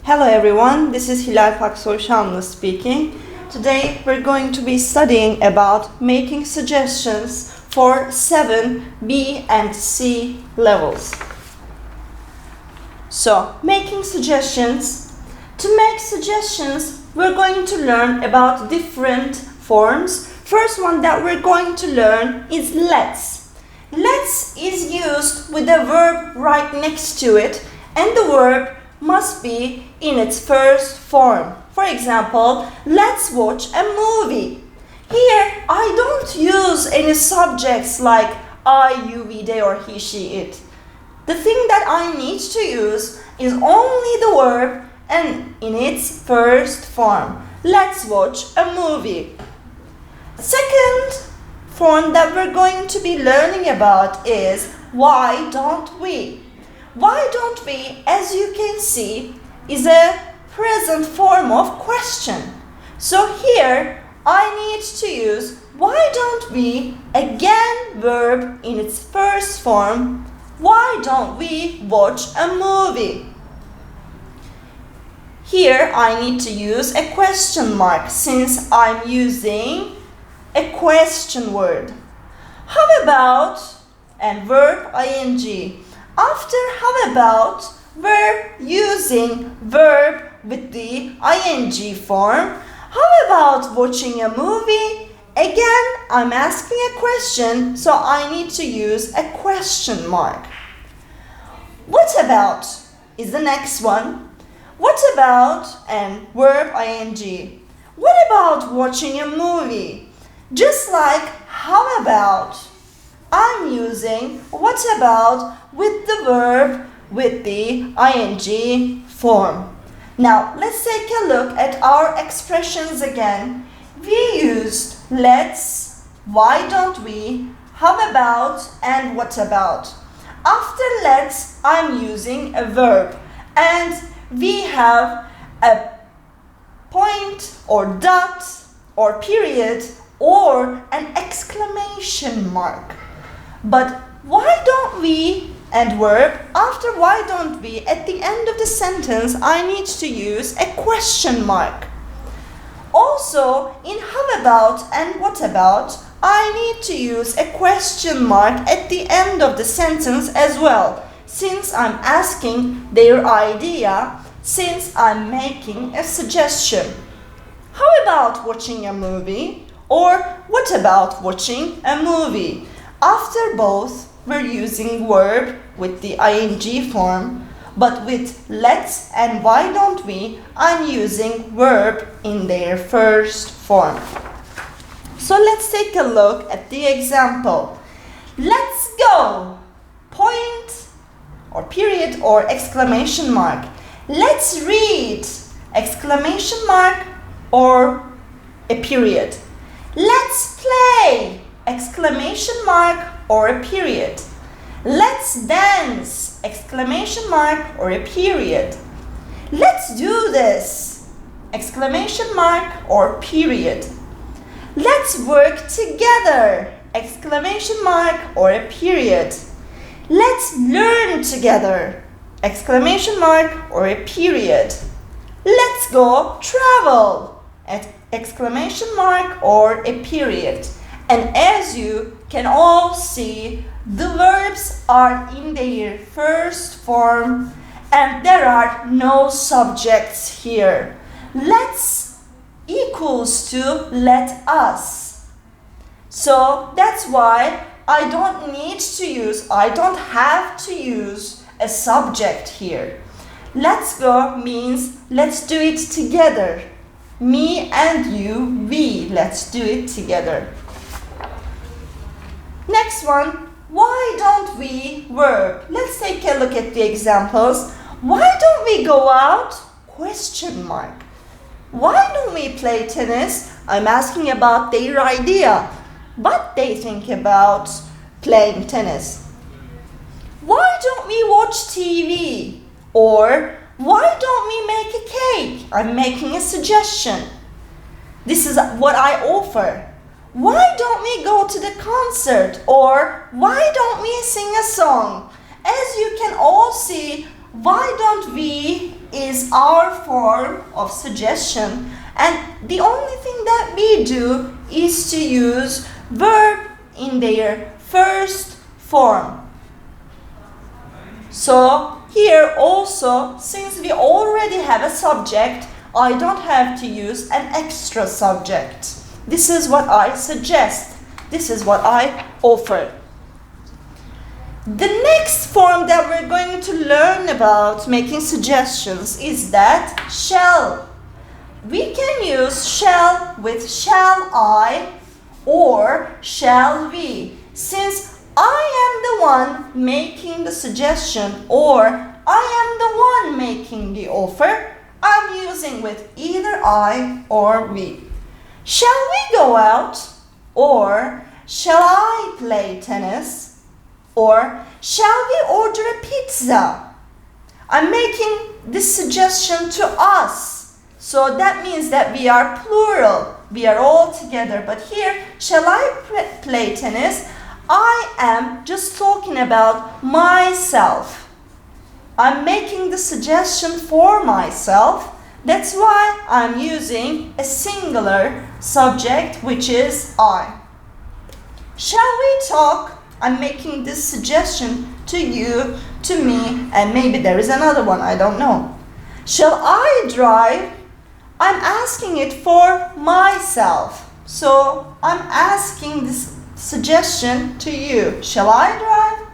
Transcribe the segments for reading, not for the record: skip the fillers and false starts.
Hello everyone, this is Hilal Paksoy Şanlı speaking. Today we're going to be studying about making suggestions for 7 B and C levels. So, making suggestions. To make suggestions, we're going to learn about different forms. First one that we're going to learn is let's. Let's is used with a verb right next to it, and the verb must be in its first form. For example, let's watch a movie. Here, I don't use any subjects like I, you, we, they, or he, she, it. The thing that I need to use is only the verb and in its first form. Let's watch a movie. Second form that we're going to be learning about is why don't we? Why don't we, as you can see, is a present form of question. So here I need to use why don't we, again verb in its first form. Why don't we watch a movie? Here I need to use a question mark since I'm using a question word. How about and verb ing. After how about, we're using verb with the ing form. How about watching a movie? Again, I'm asking a question, so I need to use a question mark. What about is the next one. What about and verb ing. What about watching a movie? Just like how about, I'm using what about with the verb with the ing form. Now, let's take a look at our expressions again. We used let's, why don't we, how about, and what about. After let's, I'm using a verb, and we have a point or dot or period or an exclamation mark. But why don't we and verb, after why don't we, at the end of the sentence, I need to use a question mark. Also, in how about and what about, I need to use a question mark at the end of the sentence as well, since I'm asking their idea, since I'm making a suggestion. How about watching a movie? Or what about watching a movie? After both, we're using verb with the ing form, but with let's and why don't we, I'm using verb in their first form. So let's take a look at the example. Let's go! Point or period or exclamation mark. Let's read! Exclamation mark or a period. Let's play! Exclamation mark or a period. Let's dance! Exclamation mark or a period. Let's do this! Exclamation mark or period. Let's work together! Exclamation mark or a period. Let's learn together! Exclamation mark or a period. Let's go travel! Exclamation mark or a period. And as you can all see, the verbs are in their first form and there are no subjects here. Let's equals to let us. So that's why I don't have to use a subject here. Let's go means let's do it together. Me and you, we, let's do it together. Next one, why don't we verb? Let's take a look at the examples. Why don't we go out? Question mark. Why don't we play tennis? I'm asking about their idea, but they think about playing tennis. Why don't we watch TV? Or why don't we make a cake? I'm making a suggestion. This is what I offer. Why don't we go to the concert? Or why don't we sing a song? As you can all see, why don't we is our form of suggestion, and the only thing that we do is to use verb in their first form. So here also, since we already have a subject, I don't have to use an extra subject. This is what I suggest. This is what I offer. The next form that we're going to learn about making suggestions is that shall. We can use shall with shall I or shall we. Since I am the one making the suggestion or I am the one making the offer, I'm using with either I or we. Shall we go out? Or shall I play tennis? Or shall we order a pizza? I'm making this suggestion to us. So that means that we are plural. We are all together. But here, shall I play tennis? I am just talking about myself. I'm making the suggestion for myself. That's why I'm using a singular subject, which is I. Shall we talk? I'm making this suggestion to you, to me, and maybe there is another one, I don't know. Shall I drive? I'm asking it for myself. So I'm asking this suggestion to you. Shall I drive?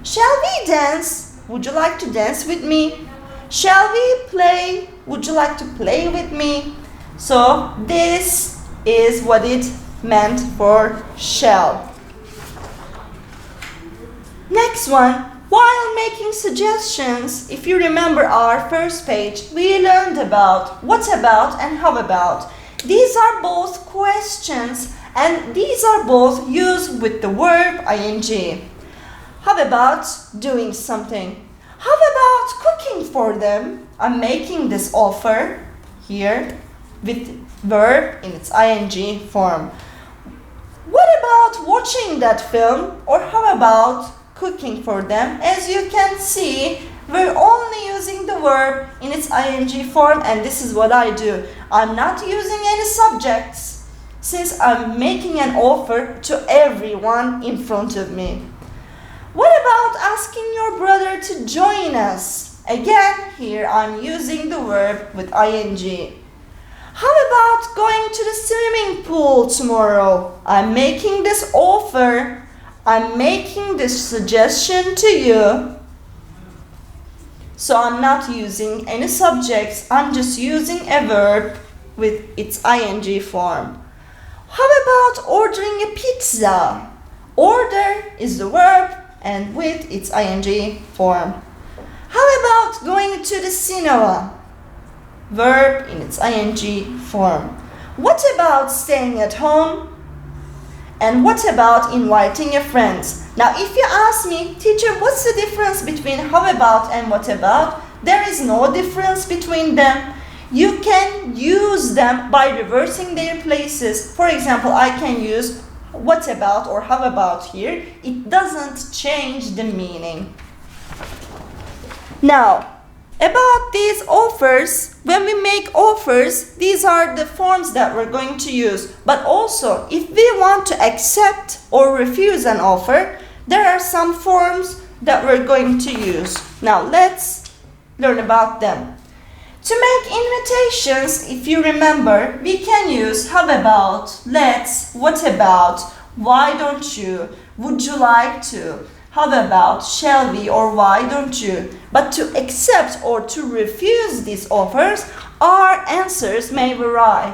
Shall we dance? Would you like to dance with me? Shall we play? Would you like to play with me? So this is what it meant for shall. Next one, while making suggestions, if you remember our first page, we learned about what about and how about. These are both questions and these are both used with the verb ing. How about doing something? How about cooking for them? I'm making this offer here with verb in its ing form. What about watching that film? Or how about cooking for them? As you can see, we're only using the verb in its ing form, and this is what I do. I'm not using any subjects since I'm making an offer to everyone in front of me. What about asking your brother to join us? Again, here I'm using the verb with ing. How about going to the swimming pool tomorrow? I'm making this offer. I'm making this suggestion to you. So I'm not using any subjects. I'm just using a verb with its ing form. How about ordering a pizza? Order is the verb and with its ing form. How about going to the cinema? Verb in its ing form. What about staying at home? And what about inviting your friends? Now, if you ask me, teacher, what's the difference between how about and what about? There is no difference between them. You can use them by reversing their places. For example, I can use what about or how about here. It doesn't change the meaning. Now, about these offers, when we make offers, these are the forms that we're going to use. But also, if we want to accept or refuse an offer, there are some forms that we're going to use. Now, let's learn about them. To make invitations, if you remember, we can use how about, let's, what about, why don't you, would you like to, how about, shall we, or why don't you. But to accept or to refuse these offers, our answers may vary.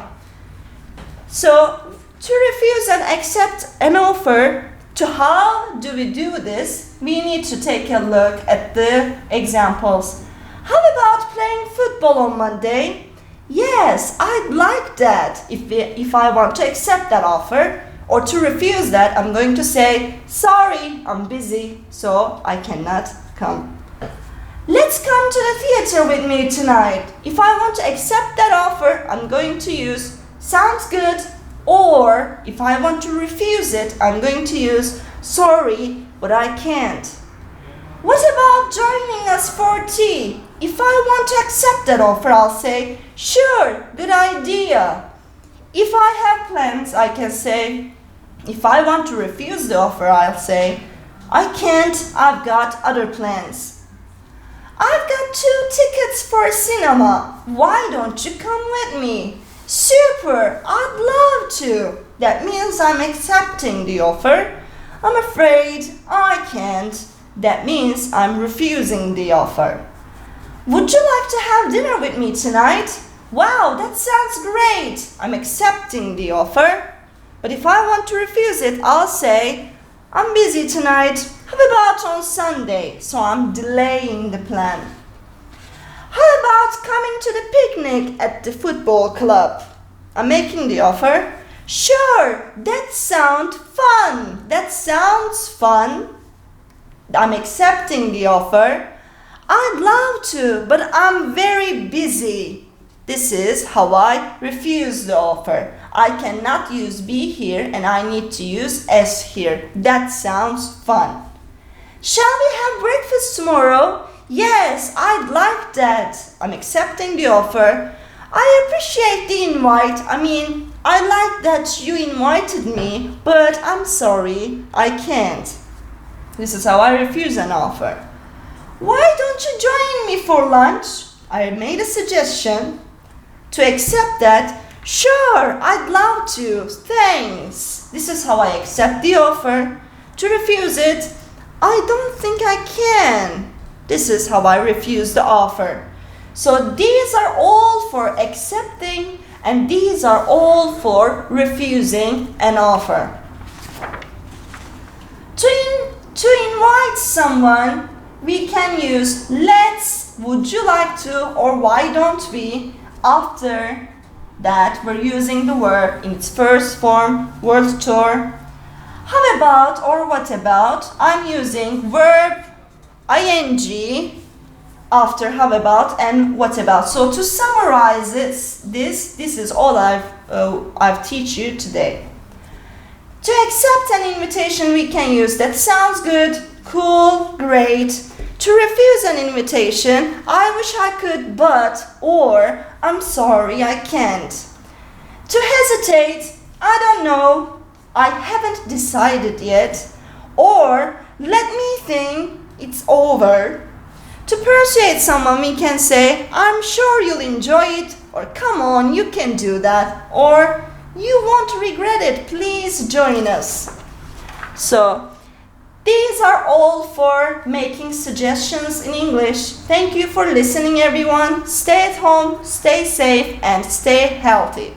So, to refuse and accept an offer, to how do we do this, we need to take a look at the examples. How about playing football on Monday? Yes, I'd like that if I want to accept that offer. Or to refuse that, I'm going to say, sorry, I'm busy, so I cannot come. Let's come to the theater with me tonight. If I want to accept that offer, I'm going to use sounds good. Or if I want to refuse it, I'm going to use sorry, but I can't. What about joining us for tea? If I want to accept that offer, I'll say, sure, good idea. If I have plans, I can say, if I want to refuse the offer, I'll say, I can't, I've got other plans. I've got 2 tickets for a cinema. Why don't you come with me? Super, I'd love to. That means I'm accepting the offer. I'm afraid I can't. That means I'm refusing the offer. Would you like to have dinner with me tonight? Wow, that sounds great. I'm accepting the offer. But if I want to refuse it, I'll say, I'm busy tonight. How about on Sunday? So I'm delaying the plan. How about coming to the picnic at the football club? I'm making the offer. Sure, that sounds fun. That sounds fun. I'm accepting the offer. I'd love to, but I'm very busy. This is how I refuse the offer. I cannot use be here and I need to use s here. That sounds fun. Shall we have breakfast tomorrow? Yes, I'd like that. I'm accepting the offer. I appreciate the invite. I like that you invited me, but I'm sorry, I can't. This is how I refuse an offer. Why don't you join me for lunch? I made a suggestion. To accept that, sure, I'd love to, thanks. This is how I accept the offer. To refuse it, I don't think I can. This is how I refuse the offer. So these are all for accepting and these are all for refusing an offer. To invite someone, we can use let's, would you like to, or why don't we. After that, we're using the verb in its first form, world tour. How about or what about? I'm using verb ing after how about and what about. So to summarize this is all I've teach you today. To accept an invitation, we can use that sounds good, cool, great. To refuse an invitation, I wish I could, but, or, I'm sorry, I can't. To hesitate, I don't know, I haven't decided yet, or, let me think, it's over. To persuade someone, we can say, I'm sure you'll enjoy it, or come on, you can do that, or, you won't regret it, please join us. So, these are all for making suggestions in English. Thank you for listening, everyone. Stay at home, stay safe, and stay healthy.